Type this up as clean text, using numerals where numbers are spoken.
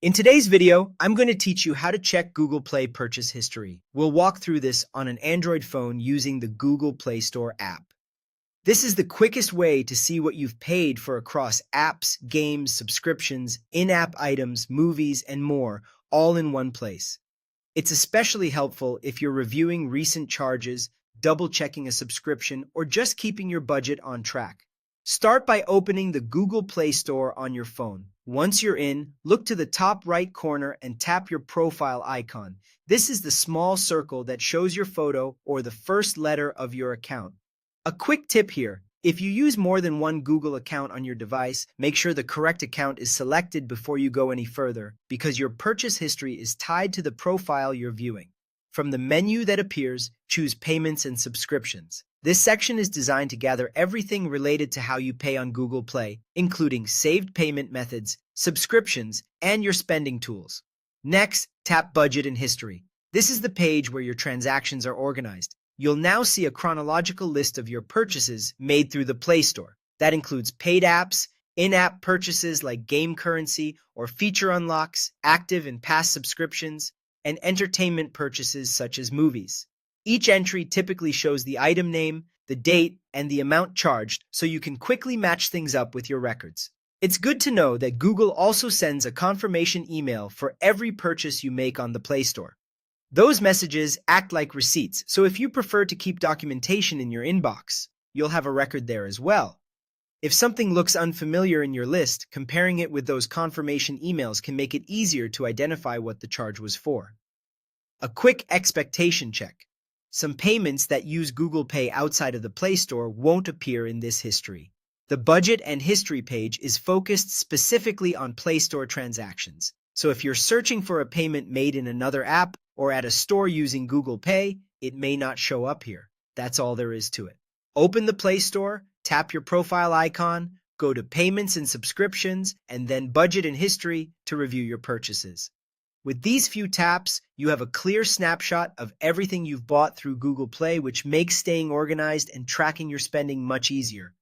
In today's video, I'm going to teach you how to check Google Play purchase history. We'll walk through this on an Android phone using the Google Play Store app. This is the quickest way to see what you've paid for across apps, games, subscriptions, in-app items, movies, and more, all in one place. It's especially helpful if you're reviewing recent charges, double-checking a subscription, or just keeping your budget on track. Start by opening the Google Play Store on your phone. Once you're in, look to the top right corner and tap your profile icon. This is the small circle that shows your photo or the first letter of your account. A quick tip here: if you use more than one Google account on your device, make sure the correct account is selected before you go any further, because your purchase history is tied to the profile you're viewing. From the menu that appears, choose Payments and Subscriptions. This section is designed to gather everything related to how you pay on Google Play, including saved payment methods, subscriptions, and your spending tools. Next, tap Budget and History. This is the page where your transactions are organized. You'll now see a chronological list of your purchases made through the Play Store. That includes paid apps, in-app purchases like game currency or feature unlocks, active and past subscriptions, and entertainment purchases such as movies. Each entry typically shows the item name, the date, and the amount charged, so you can quickly match things up with your records. It's good to know that Google also sends a confirmation email for every purchase you make on the Play Store. Those messages act like receipts, so if you prefer to keep documentation in your inbox, you'll have a record there as well. If something looks unfamiliar in your list, comparing it with those confirmation emails can make it easier to identify what the charge was for. A quick expectation check. Some payments that use Google Pay outside of the Play Store won't appear in this history. The Budget and History page is focused specifically on Play Store transactions. So if you're searching for a payment made in another app or at a store using Google Pay, it may not show up here. That's all there is to it. Open the Play Store, tap your profile icon, go to Payments and Subscriptions, and then Budget and History to review your purchases. With these few taps, you have a clear snapshot of everything you've bought through Google Play, which makes staying organized and tracking your spending much easier.